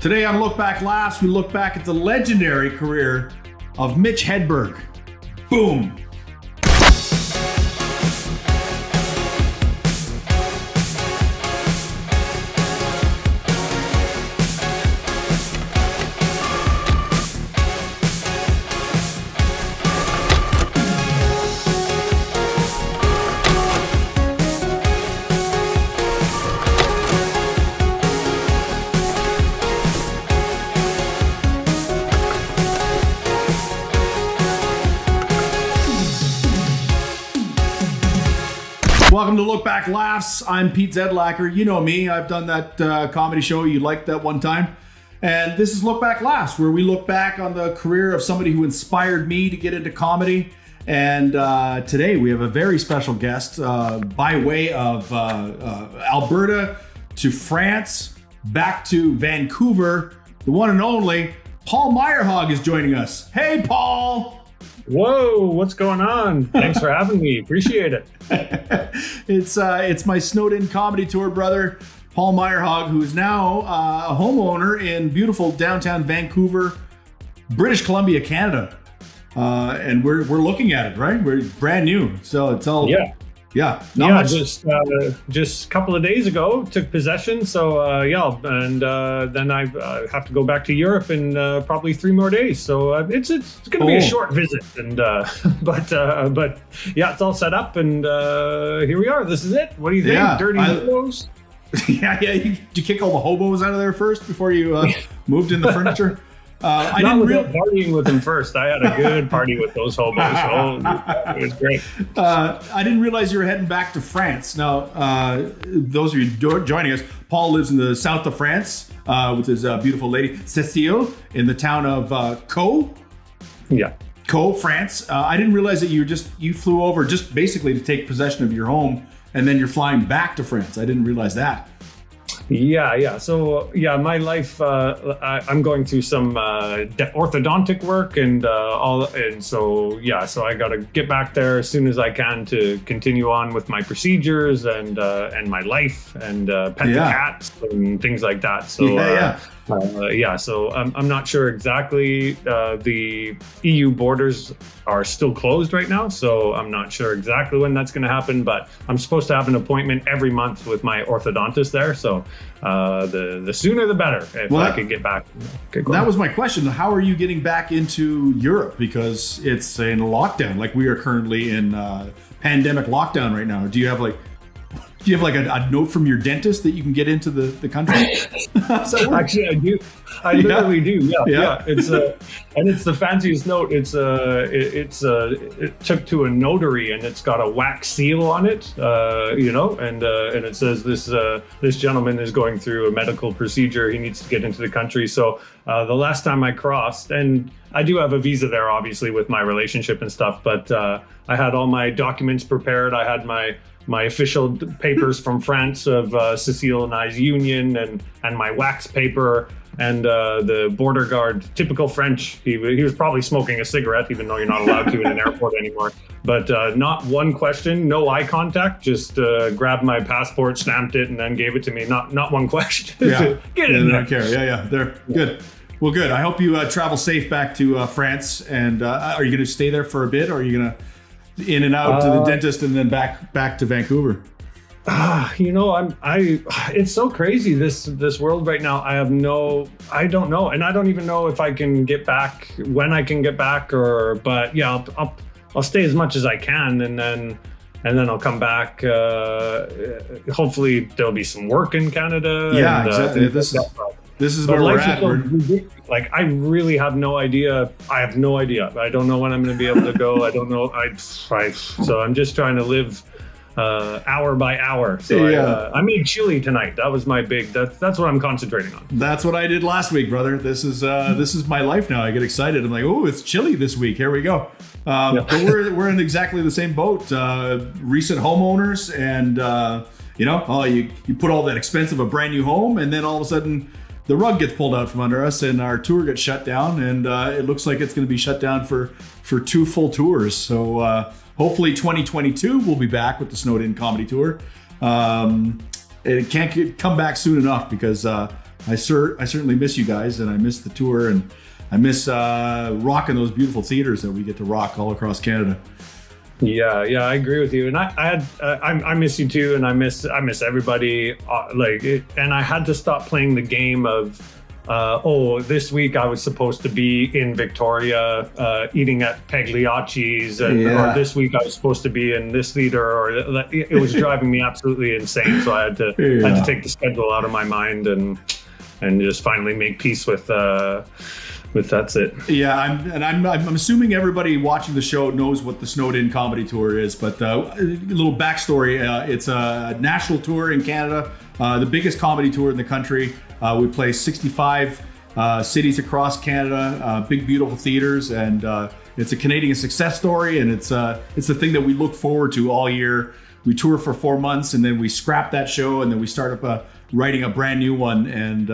Today on Look Back Laughs, we look back at the legendary career of Mitch Hedberg. Boom! Welcome to Look Back Laughs. I'm Pete Zedlacher. You know me. I've done that comedy show you liked that one time. And this is Look Back Laughs, where we look back on the career of somebody who inspired me to get into comedy. And today we have a very special guest by way of Alberta to France, back to Vancouver. The one and only Paul Myrehaug is joining us. Hey, Paul. Whoa, what's going on? Thanks for having me. Appreciate it. It's my snowed-in comedy tour brother, Paul Myrehaug, who is now a homeowner in beautiful downtown Vancouver, British Columbia, Canada. And we're looking at it, right? We're brand new, so it's all not much. Just a couple of days ago took possession. So then I have to go back to Europe in probably 3 more days. So it's going to be a short visit, and but yeah, it's all set up, and here we are. This is it. What do you think? Yeah, Dirty hobos? Yeah. Did you kick all the hobos out of there first before you moved in the furniture? I didn't partying with them first. I had a good party with those hobos. It was great. I didn't realize you were heading back to France. Now, those of you joining us, Paul lives in the south of France with his beautiful lady, Cécile, in the town of Caux. Yeah. Caux, France. I didn't realize that you flew over just basically to take possession of your home, and then you're flying back to France. I didn't realize that. Yeah. So my life. I'm going through some orthodontic work and so I got to get back there as soon as I can to continue on with my procedures and my life and pet the cats and things like that. So so I'm not sure exactly. The EU borders are still closed right now, so I'm not sure exactly when that's going to happen. But I'm supposed to have an appointment every month with my orthodontist there. So the sooner the better if I could get back. That was my question. How are you getting back into Europe? Because it's in lockdown. Like we are currently in pandemic lockdown right now. Do you have a note from your dentist that you can get into the country? Actually, I do. I literally do. Yeah. It's and it's the fanciest note. It took to a notary, and it's got a wax seal on it. And it says this gentleman is going through a medical procedure. He needs to get into the country. So the last time I crossed, and I do have a visa there, obviously, with my relationship and stuff. But I had all my documents prepared. I had my official papers from France of Cécile and I's union and my wax paper and the border guard, typical French. He was probably smoking a cigarette, even though you're not allowed to in an airport anymore. But not one question, no eye contact, just grabbed my passport, stamped it, and then gave it to me. Not one question. Yeah. Get in there. Yeah. They're good. Well, good. I hope you travel safe back to France. And are you going to stay there for a bit, or are you going to in and out to the dentist and then back to Vancouver? It's so crazy, this world right now. I don't know. And I don't even know if I can get back, when I can get back, but yeah, I'll stay as much as I can, and then I'll come back. Hopefully there'll be some work in Canada. Yeah, exactly. This is where we're at. Like, I really have no idea. I have no idea. I don't know when I'm going to be able to go. I don't know. So I'm just trying to live hour by hour. So I made chili tonight. That was my big. That's what I'm concentrating on. That's what I did last week, brother. This is my life now. I get excited. I'm like, oh, it's chili this week. Here we go. But we're in exactly the same boat. Recent homeowners, and you put all that expense of a brand new home, and then all of a sudden the rug gets pulled out from under us, and our tour gets shut down, and it looks like it's going to be shut down for 2 full tours. So hopefully 2022 we'll be back with the Snowed In Comedy Tour. It can't come back soon enough, because I certainly miss you guys, and I miss the tour, and I miss rocking those beautiful theaters that we get to rock all across Canada. Yeah, I agree with you, and I miss you too, and I miss everybody. And I had to stop playing the game of, this week I was supposed to be in Victoria eating at Pagliacci's, or this week I was supposed to be in this theater, or it was driving me absolutely insane. So I had to take the schedule out of my mind and just finally make peace with that's it. Yeah, I'm assuming everybody watching the show knows what the Snowed In Comedy Tour is, but a little backstory. It's a national tour in Canada, the biggest comedy tour in the country. We play 65 cities across Canada, big, beautiful theaters, and it's a Canadian success story, and it's the thing that we look forward to all year. We tour for 4 months, and then we scrap that show, and then we start up writing a brand new one, and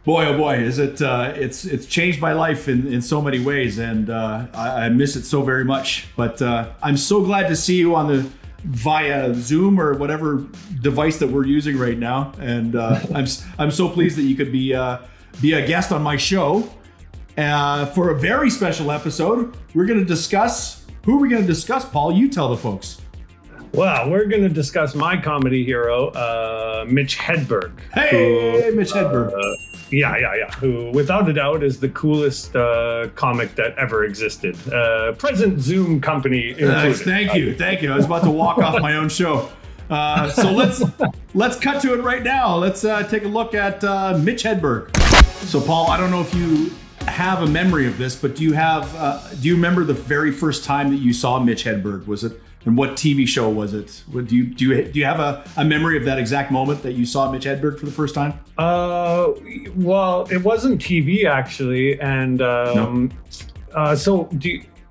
boy, oh boy, is it! It's changed my life in so many ways, and I miss it so very much. But I'm so glad to see you via Zoom or whatever device that we're using right now, and I'm so pleased that you could be a guest on my show for a very special episode. We're going to discuss who are we going to discuss, Paul? You tell the folks. Well, we're going to discuss my comedy hero, Mitch Hedberg. Hey, Mitch Hedberg. Who, without a doubt, is the coolest comic that ever existed. Present Zoom company included. Thank you. I was about to walk off my own show. So let's cut to it right now. Let's take a look at Mitch Hedberg. So, Paul, I don't know if you have a memory of this, but do you remember the very first time that you saw Mitch Hedberg? Was it? And what TV show was it? Do you have a memory of that exact moment that you saw Mitch Hedberg for the first time? Well, it wasn't TV actually, and No. So do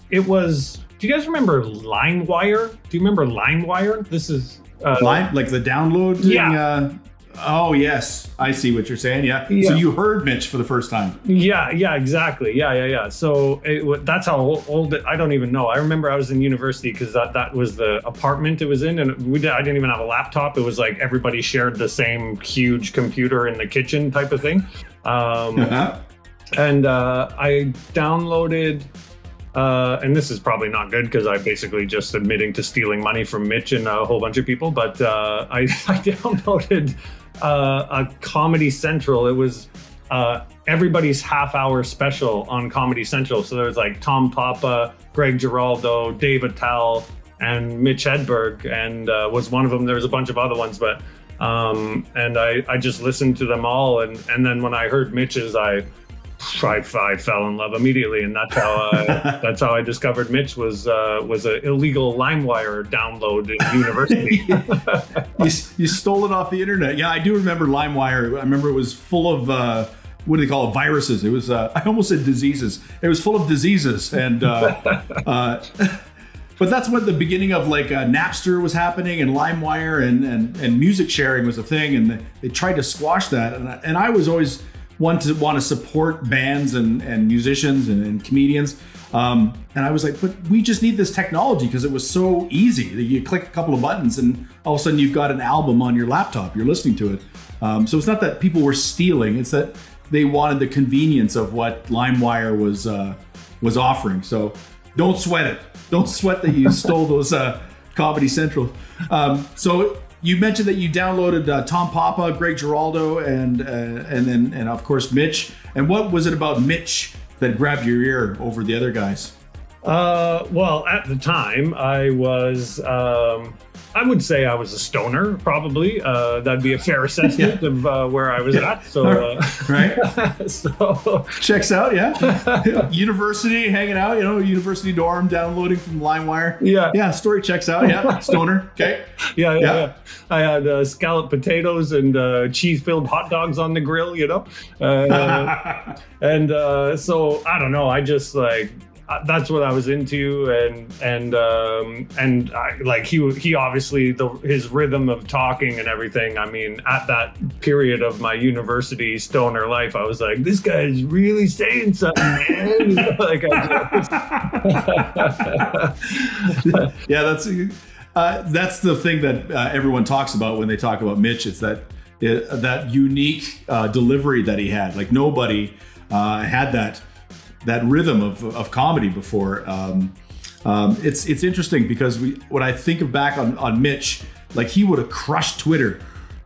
you guys remember LimeWire? Do you remember LimeWire? This is like the download thing? Yeah. Oh yes, I see what you're saying. Yeah. So you heard Mitch for the first time. Yeah, exactly. Yeah. So that's how old I don't even know. I remember I was in university because that was the apartment it was in, and I didn't even have a laptop. It was like everybody shared the same huge computer in the kitchen type of thing. And I downloaded. And this is probably not good because I'm basically just admitting to stealing money from Mitch and a whole bunch of people. But I downloaded a Comedy Central. It was everybody's half-hour special on Comedy Central. So there was like Tom Papa, Greg Giraldo, Dave Attell, and Mitch Hedberg, and was one of them. There was a bunch of other ones, but and I just listened to them all. And then when I heard Mitch's, I fell in love immediately, and that's how I discovered Mitch was an illegal LimeWire download in university. You stole it off the internet. Yeah, I do remember LimeWire. I remember it was full of what do they call it? Viruses. It was I almost said diseases. It was full of diseases, and but that's when the beginning of like Napster was happening, and LimeWire and music sharing was a thing, and they tried to squash that, and I was always want to support bands and musicians and comedians. And I was like, but we just need this technology because it was so easy. You click a couple of buttons and all of a sudden you've got an album on your laptop. You're listening to it. So it's not that people were stealing. It's that they wanted the convenience of what LimeWire was offering. So don't sweat it. Don't sweat that you stole those Comedy Central. So you mentioned that you downloaded Tom Papa, Greg Giraldo, and of course Mitch. And what was it about Mitch that grabbed your ear over the other guys? Well, at the time, I was, I would say I was a stoner, probably. That'd be a fair assessment of where I was at. So, right. So checks out, yeah. University, hanging out, university dorm, downloading from LimeWire. Yeah, story checks out, yeah. Stoner, okay. Yeah. I had scalloped potatoes and cheese-filled hot dogs on the grill, and so I don't know. I just like. That's what I was into, and I, like he obviously his rhythm of talking and everything. I mean, at that period of my university stoner life, I was like, this guy's really saying something, man. Like, yeah, that's the thing that everyone talks about when they talk about Mitch. It's that that unique delivery that he had. Like nobody had that rhythm of comedy before. It's interesting because when I think back on Mitch, like he would have crushed Twitter.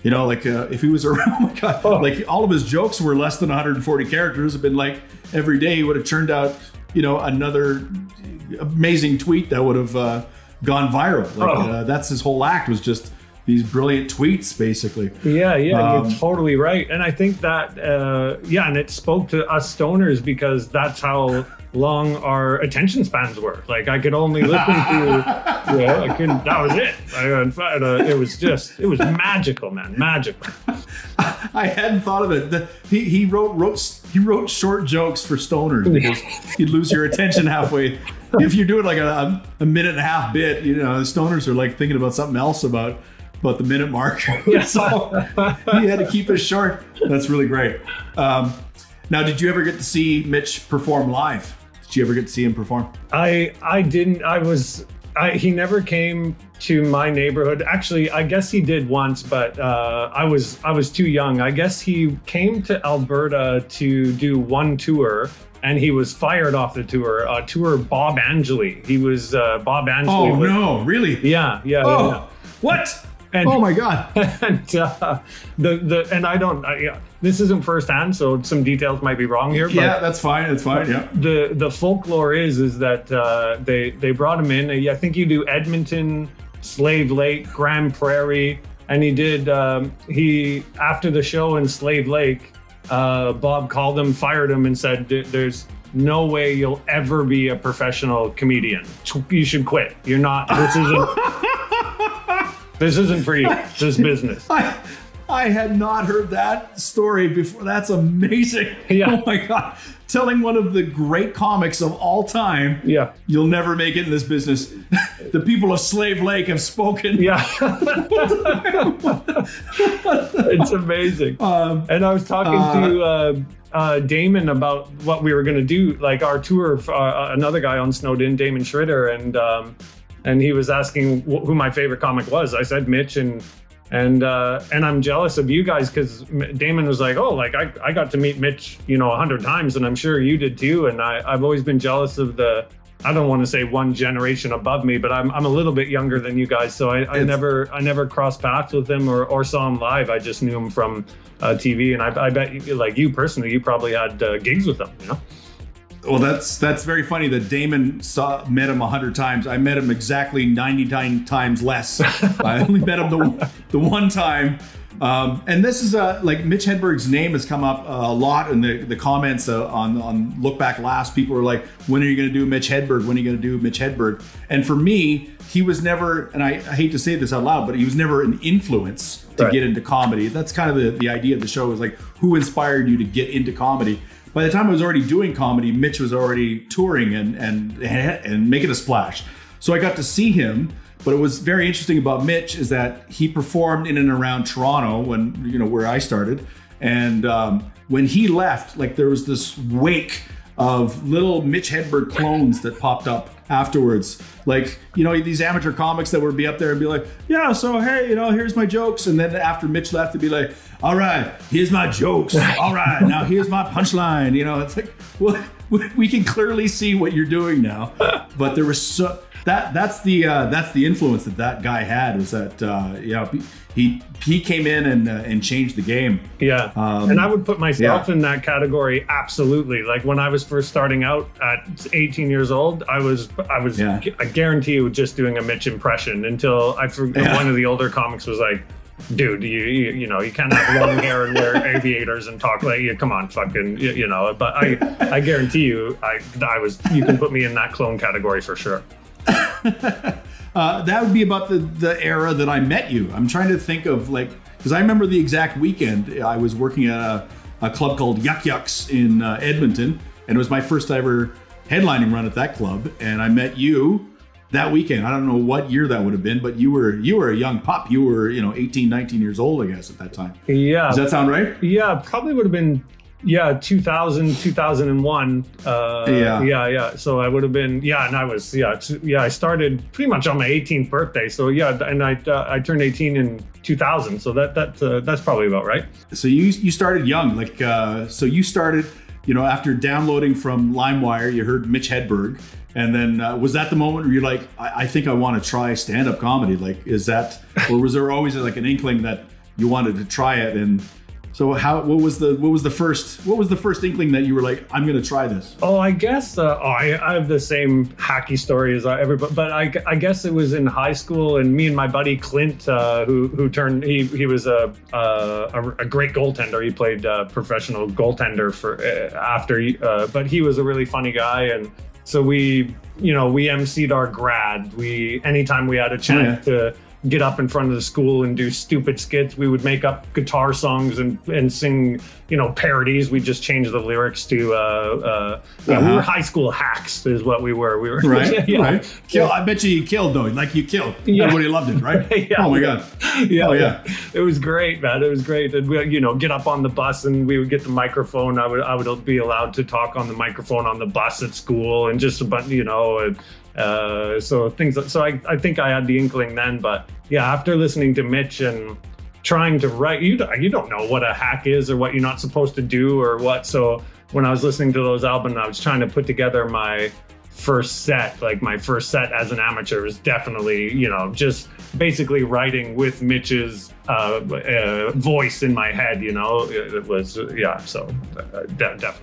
You know, like if he was around, oh my God, like all of his jokes were less than 140 characters. Have been like every day he would have turned out, you know, another amazing tweet that would have gone viral. Like that's his whole act, was just these brilliant tweets, basically. Yeah, you're totally right. And I think that, and it spoke to us stoners because that's how long our attention spans were. Like I could only listen to, that was it. It was magical, man, magical. I hadn't thought of it. He wrote short jokes for stoners because you'd lose your attention halfway. If you're doing like a minute and a half bit, you know, the stoners are like thinking about something else about the minute mark. So he had to keep it short. That's really great. Now, did you ever get to see Mitch perform live? Did you ever get to see him perform? I didn't. He never came to my neighborhood. Actually, I guess he did once, but I was too young. I guess he came to Alberta to do one tour, and he was fired off the tour. Tour Bob Angeli. He was Bob Angeli. Oh no, really? Yeah. What? Oh my God! And I don't. This isn't firsthand, so some details might be wrong here. Yeah, that's fine. It's fine. Yeah. The folklore is that they brought him in. I think you do Edmonton, Slave Lake, Grand Prairie, and he did. He after the show in Slave Lake, Bob called him, fired him, and said, "There's no way you'll ever be a professional comedian. You should quit. You're not. This isn't for you. This business." I had not heard that story before. That's amazing. Yeah. Oh my God. Telling one of the great comics of all time, you'll never make it in this business. The people of Slave Lake have spoken. Yeah. It's amazing. And I was talking to Damon about what we were going to do, like our tour, another guy on Snowden, Damon Schritter, and he was asking who my favorite comic was. I said Mitch, and I'm jealous of you guys because Damon was like, oh, like I got to meet Mitch, 100 times, and I'm sure you did too. And I've always been jealous of I don't want to say one generation above me, but I'm a little bit younger than you guys, so I never crossed paths with him or saw him live. I just knew him from TV, and I bet like you personally, you probably had gigs with him, Well, that's very funny that Damon met him 100 times. I met him exactly 99 times less. I only met him the one time. And this is like Mitch Hedberg's name has come up a lot in the comments on Look Back Last. People are like, when are you going to do Mitch Hedberg? When are you going to do Mitch Hedberg? And for me, he was never, and I hate to say this out loud, but he was never an influence to get into comedy. That's kind of the idea of the show, is like, who inspired you to get into comedy? By the time I was already doing comedy, Mitch was already touring and making a splash. So I got to see him. But it was very interesting about Mitch is that he performed in and around Toronto when, where I started. And when he left, like there was this wake of little Mitch Hedberg clones that popped up afterwards. Like, these amateur comics that would be up there and be like, yeah, so hey, here's my jokes. And then after Mitch left, they'd be like, all right, here's my jokes. All right, now here's my punchline. It's like, well, we can clearly see what you're doing now. But there was that's the influence that guy had, was that he came in and changed the game. Yeah, and I would put myself in that category, absolutely. Like when I was first starting out at 18 years old, I guarantee you just doing a Mitch impression until I forgot one of the older comics was like, dude, you can't have long hair and wear aviators and talk like you. Come on, fucking, But I guarantee you, you can put me in that clone category for sure. That would be about the era that I met you. I'm trying to think of because I remember the exact weekend I was working at a club called Yuck Yucks in Edmonton, and it was my first ever headlining run at that club, and I met you that weekend. I don't know what year that would have been, but you were a young pup. You were 18, 19 years old, I guess, at that time. Yeah. Does that sound right? Yeah, probably would have been Yeah, 2000, 2001. Yeah. So I would have been, and I started pretty much on my 18th birthday. So and I turned 18 in 2000. So that's probably about right. So you started young, so you started, after downloading from LimeWire, you heard Mitch Hedberg. And then was that the moment where you're like, I think I want to try stand-up comedy? Like, is that, or was there always like an inkling that you wanted to try it? And so what was the first inkling that you were like, I'm going to try this? Oh, I guess I have the same hacky story as everybody, but I guess it was in high school, and me and my buddy Clint, who turned, he was a great goaltender. He played professional goaltender but he was a really funny guy, and so we emceed our grad. Anytime we had a chance to get up in front of the school and do stupid skits, we would make up guitar songs and sing, parodies. We just changed the lyrics to, we were high school hacks is what we were. We were right. Right. Kill. I bet you killed though. Like you killed. Yeah. Everybody loved it, right? Yeah. Oh my God. Yeah. Oh yeah. It was great, man. It was great. And we, get up on the bus and we would get the microphone. I would be allowed to talk on the microphone on the bus at school and just about, so things. So I think I had the inkling then, but yeah, after listening to Mitch and trying to write, you don't know what a hack is or what you're not supposed to do or what. So when I was listening to those albums, I was trying to put together my first set. Like my first set as an amateur was definitely, just basically writing with Mitch's voice in my head. It was So definitely.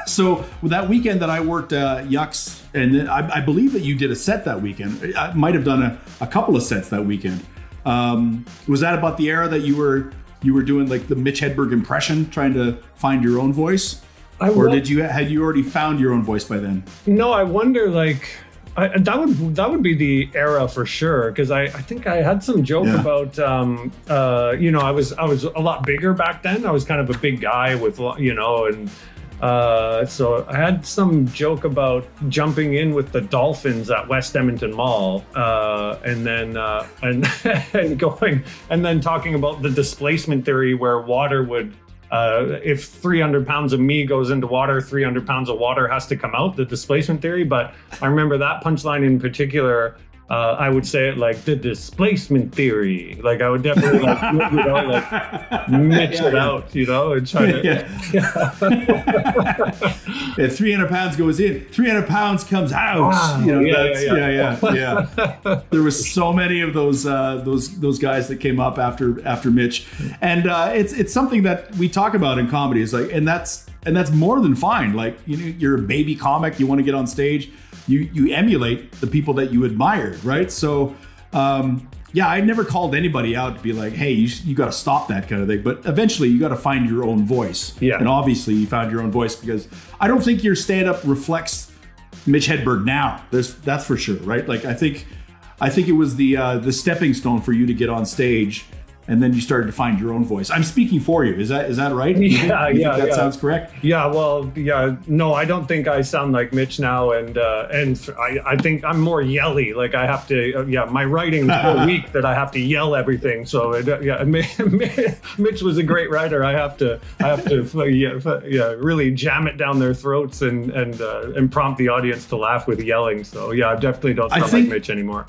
So that weekend that I worked Yucks, and I believe that you did a set that weekend. I might have done a couple of sets that weekend. Was that about the era that you were doing like the Mitch Hedberg impression, trying to find your own voice? Had you already found your own voice by then? No, I wonder, that would be the era for sure, because I think I had some joke about I was a lot bigger back then. I was kind of a big guy with and so I had some joke about jumping in with the Dolphins at West Edmonton Mall, and then and then talking about the displacement theory, where water would, if 300 pounds of me goes into water, 300 pounds of water has to come out, the displacement theory. But I remember that punchline in particular. I would say it like the displacement theory. Like I would definitely mix it out, and try to. Yeah, 300 pounds goes in, 300 pounds comes out. Yeah. There was so many of those guys that came up after Mitch, and it's something that we talk about in comedy. Is like, and that's more than fine. Like you're a baby comic, you want to get on stage. You emulate the people that you admired, right? So, I never called anybody out to be like, hey, you got to stop that kind of thing. But eventually, you got to find your own voice. Yeah. And obviously, you found your own voice, because I don't think your stand-up reflects Mitch Hedberg now. That's for sure, right? Like I think it was the stepping stone for you to get on stage. And then you started to find your own voice. I'm speaking for you. Is that right? You think that sounds correct? Yeah. Well, yeah. No, I don't think I sound like Mitch now, and I think I'm more yelly. Like I have to. My writing is so weak that I have to yell everything. So Mitch was a great writer. I have to really jam it down their throats and prompt the audience to laugh with yelling. So I definitely don't sound like Mitch anymore.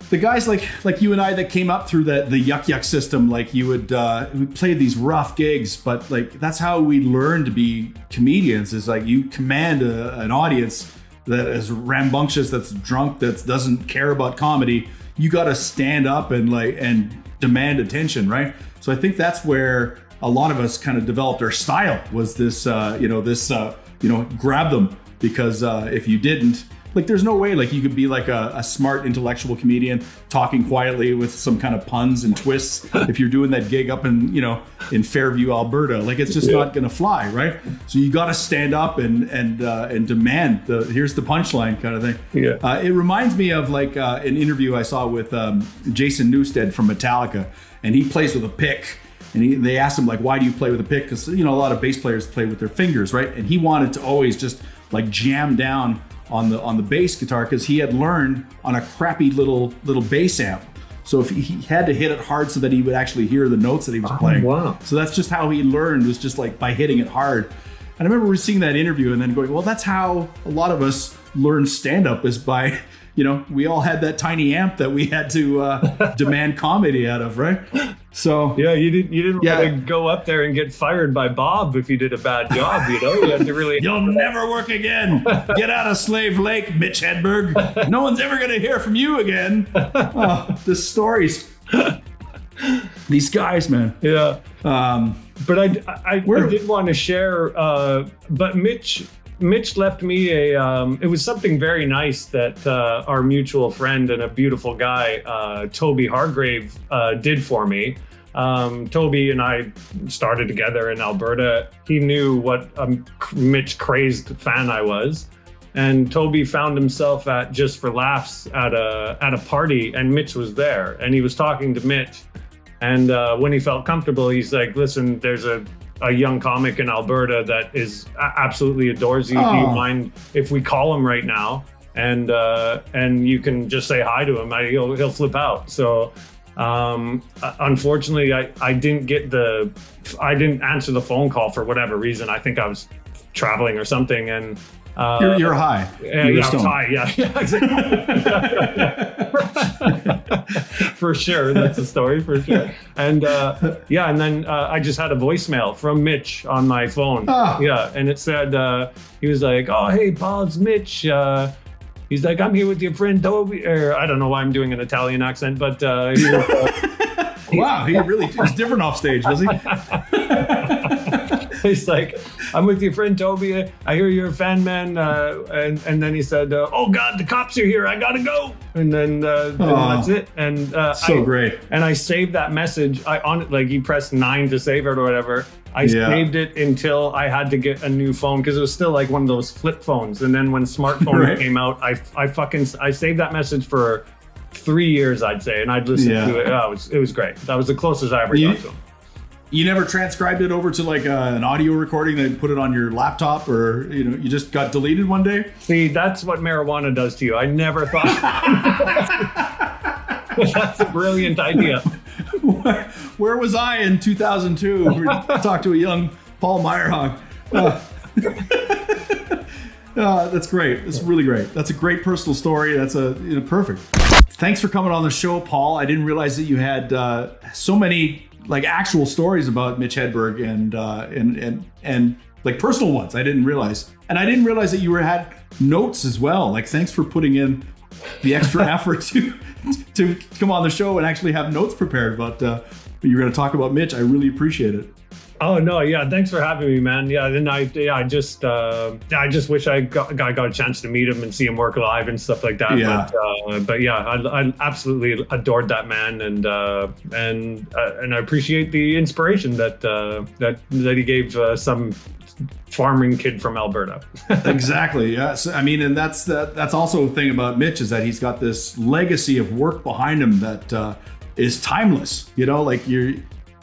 The guys like you and I that came up through the yuck system, like you would we played these rough gigs, but like that's how we learned to be comedians. Is like you command an audience that is rambunctious, that's drunk, that doesn't care about comedy. You got to stand up and demand attention, right? So I think that's where a lot of us kind of developed our style. Was this grab them, because if you didn't. Like, there's no way, like, you could be like a smart intellectual comedian talking quietly with some kind of puns and twists if you're doing that gig up in Fairview, Alberta. Like, it's just not going to fly, right? So you got to stand up and demand here's the punchline kind of thing. Yeah. It reminds me of like an interview I saw with Jason Newsted from Metallica, and he plays with a pick. And they asked him, like, why do you play with a pick? Because, a lot of bass players play with their fingers, right? And he wanted to always just like jam down on the bass guitar, because he had learned on a crappy little bass amp So if he had to hit it hard so that he would actually hear the notes that he was playing. Wow. So that's just how he learned, was just like by hitting it hard. And I remember seeing that interview and then going, well, that's how a lot of us learn stand-up, is by, you know, we all had that tiny amp that we had to demand comedy out of, right? So yeah, you didn't want to go up there and get fired by Bob if you did a bad job. You know, you had to really. You'll never work again. Get out of Slave Lake, Mitch Hedberg. No one's ever going to hear from you again. Oh, the stories. These guys, man. Yeah. But I did want to share. But Mitch left me it was something very nice that our mutual friend and a beautiful guy, Toby Hargrave, did for me. Toby and I started together in Alberta. He knew what a Mitch crazed fan I was. And Toby found himself at Just for Laughs at a party, and Mitch was there, and he was talking to Mitch. And when he felt comfortable, he's like, listen, there's a young comic in Alberta that is absolutely adores you. Do you mind if we call him right now? And you can just say hi to him. He'll flip out. So unfortunately, I didn't answer the phone call for whatever reason. I think I was traveling or something. And you're high. Yeah, I was high. Yeah, exactly. For sure, that's the story for sure. And and then I just had a voicemail from Mitch on my phone. Yeah, and it said he was like, "Oh, hey, Paul, it's Mitch." He's like, "I'm here with your friend Toby." Or I don't know why I'm doing an Italian accent, but he was, wow, he really was different off stage, was he? He's like, "I'm with your friend Toby. I hear you're a fan, man." And then he said, "Oh God, the cops are here. I gotta go." And then that's it. And great. And I saved that message. You pressed 9 to save it or whatever. I saved it until I had to get a new phone, because it was still like one of those flip phones. And then when smartphones came out, I saved that message for 3 years, I'd say, and I'd listen to it. Oh, it was great. That was the closest I ever got to him. You never transcribed it over to like an audio recording that put it on your laptop, or you just got deleted one day? See, that's what marijuana does to you. I never thought. That's a brilliant idea. Where was I in 2002? We talked to a young Paul Myrehaug. That's great. That's really great. That's a great personal story. That's perfect. Thanks for coming on the show, Paul. I didn't realize that you had so many like actual stories about Mitch Hedberg and like personal ones. I didn't realize, and I didn't realize that you had notes as well. Like, thanks for putting in the extra effort to come on the show and actually have notes prepared. But you're going to talk about Mitch. I really appreciate it. Oh no, yeah, thanks for having me, man. Yeah, and I just wish I got a chance to meet him and see him work live and stuff like that. Yeah. But yeah, I absolutely adored that man, and I appreciate the inspiration that he gave some farming kid from Alberta. Exactly. Yeah. So, I mean, and that's also the thing about Mitch, is that he's got this legacy of work behind him that is timeless. Like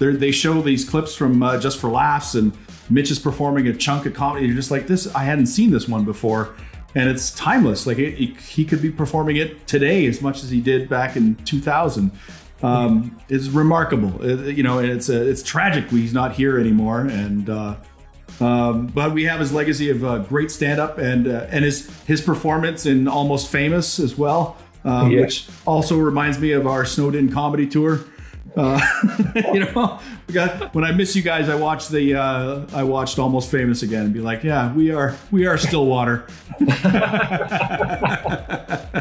they show these clips from Just for Laughs, and Mitch is performing a chunk of comedy. You're just like, this, I hadn't seen this one before, and it's timeless. Like he could be performing it today as much as he did back in 2000. It's remarkable, and it's tragic he's not here anymore. And but we have his legacy of great stand-up and his performance in Almost Famous as well, which also reminds me of our Snowed-In comedy tour. When I miss you guys, I watched Almost Famous again and be like, yeah, we are Stillwater. Yeah,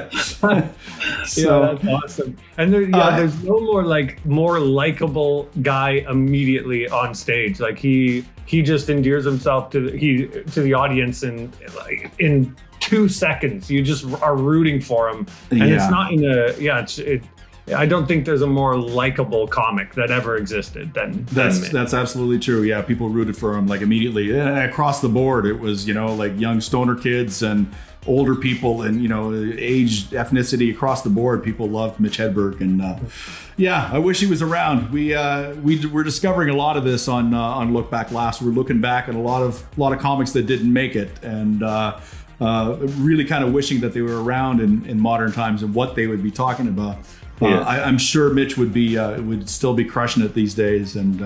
that's awesome. And there's no more likable guy immediately on stage. Like he just endears himself to the audience, and in 2 seconds you just are rooting for him. And it's not I don't think there's a more likable comic that ever existed than that's absolutely true. Yeah, people rooted for him like immediately, and across the board. It was like young stoner kids and older people, and age, ethnicity, across the board. People loved Mitch Hedberg, and I wish he was around. We're discovering a lot of this on Look Back Laughs. We're looking back at a lot of comics that didn't make it, and really kind of wishing that they were around in modern times and what they would be talking about. I'm sure Mitch would still be crushing it these days. And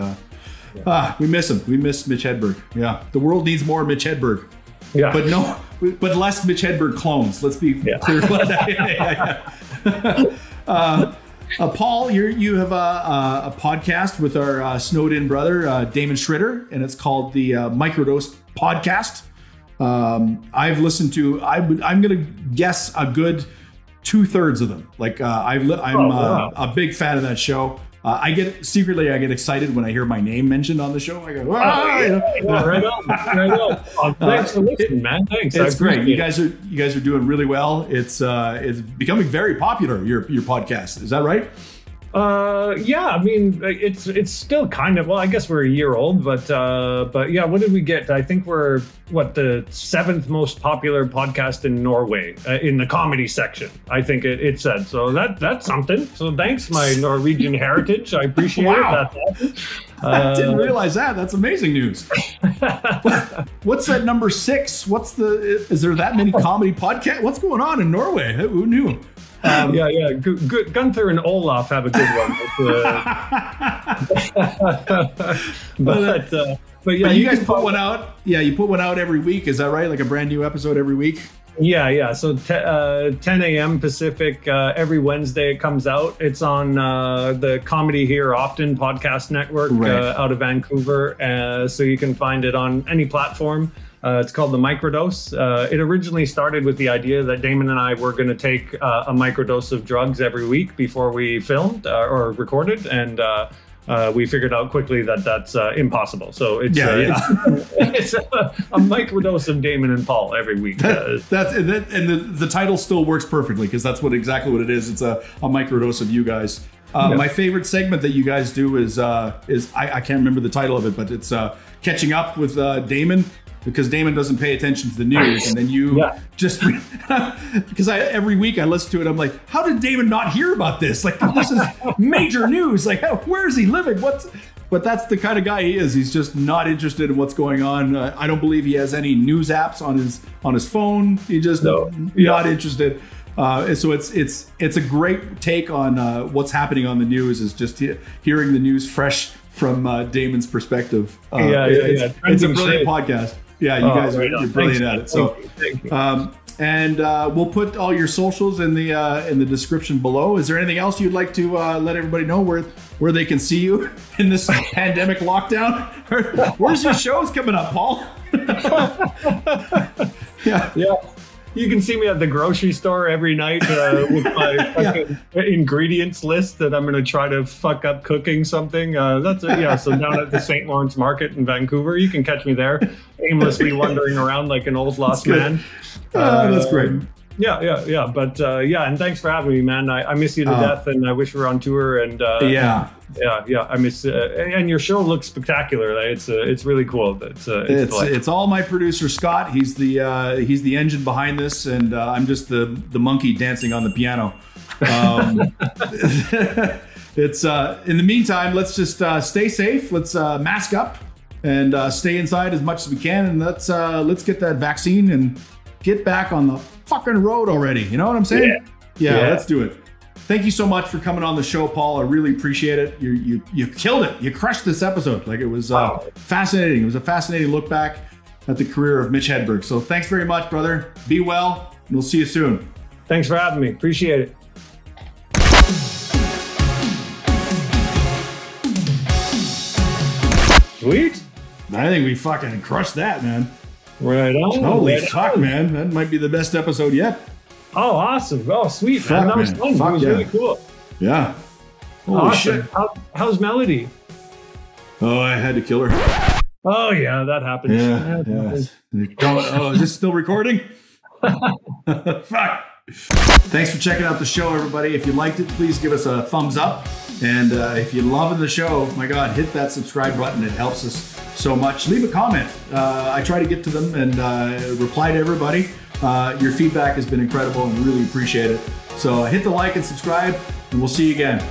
we miss him. We miss Mitch Hedberg. Yeah, the world needs more Mitch Hedberg. Yeah, but less Mitch Hedberg clones. Let's be clear about that. Paul, you have a podcast with our snowed-in brother Damon Schritter, and it's called the Microdose Podcast. I've listened to. I'm going to guess a good 2/3 of them. Like I'm a big fan of that show. I get excited when I hear my name mentioned on the show. I go, right on. Thanks for listening, man. Thanks. It's great. You guys are doing really well. It's becoming very popular. Your podcast, is that right? Yeah, I mean, it's still kind of, well, I guess we're a year old, but yeah, what did we get? I think we're the 7th most popular podcast in Norway in the comedy section. I think it said, so that's something. So thanks, my Norwegian heritage. I appreciate it. I didn't realize that. That's amazing news. What's that number 6? Is there that many comedy podcasts? What's going on in Norway? Who knew? Yeah. Good. Gunther and Olaf have a good one. But yeah, you guys put one out. Yeah, you put one out every week. Is that right? Like a brand new episode every week? Yeah. So 10 a.m. Pacific every Wednesday it comes out. It's on the Comedy Here Often podcast network out of Vancouver. So you can find it on any platform. It's called the Microdose. It originally started with the idea that Damon and I were going to take a microdose of drugs every week before we filmed or recorded, and we figured out quickly that that's impossible. So it's it's a microdose of Damon and Paul every week. The title still works perfectly because that's exactly what it is. It's a microdose of you guys. My favorite segment that you guys do is I can't remember the title of it, but it's catching up with Damon. Because Damon doesn't pay attention to the news, and then you just because every week I listen to it, I'm like, how did Damon not hear about this? Like, this is major news. Like, where is he living? But that's the kind of guy he is. He's just not interested in what's going on. I don't believe he has any news apps on his phone. He just not interested. So it's a great take on what's happening on the news. Is just hearing the news fresh from Damon's perspective. It's a brilliant podcast. Yeah, you guys are brilliant at it. So, thank you. And we'll put all your socials in the description below. Is there anything else you'd like to let everybody know where they can see you in this pandemic lockdown? Where's your shows coming up, Paul? Yeah. You can see me at the grocery store every night with my fucking ingredients list that I'm going to try to fuck up cooking something. So down at the St. Lawrence Market in Vancouver, you can catch me there, aimlessly wandering around like an old lost man. That's great. Yeah. But and thanks for having me, man. I miss you to death, and I wish we were on tour. And I miss and your show looks spectacular. It's really cool. It's all my producer Scott. He's the engine behind this, and I'm just the monkey dancing on the piano. It's in the meantime, let's just stay safe. Let's mask up and stay inside as much as we can, and let's get that vaccine and get back on the fucking road already. You know what I'm saying? Yeah. Let's do it. Thank you so much for coming on the show, Paul. I really appreciate it. You killed it. You crushed this episode. Like, it was fascinating. It was a fascinating look back at the career of Mitch Hedberg. So thanks very much, brother. Be well, and we'll see you soon. Thanks for having me. Appreciate it. Sweet. I think we fucking crushed that, man. Right on. Holy fuck, man. That might be the best episode yet. Oh, awesome. Oh, sweet, man. That was fun. That was really cool. Yeah. Holy shit. How's Melody? Oh, I had to kill her. Oh, yeah, that happens. Yeah. Is this still recording? Fuck. Thanks for checking out the show, everybody. If you liked it, please give us a thumbs up. And if you're loving the show, my God, hit that subscribe button. It helps us so much. Leave a comment. I try to get to them and reply to everybody. Your feedback has been incredible and we really appreciate it. So hit the like and subscribe, and we'll see you again.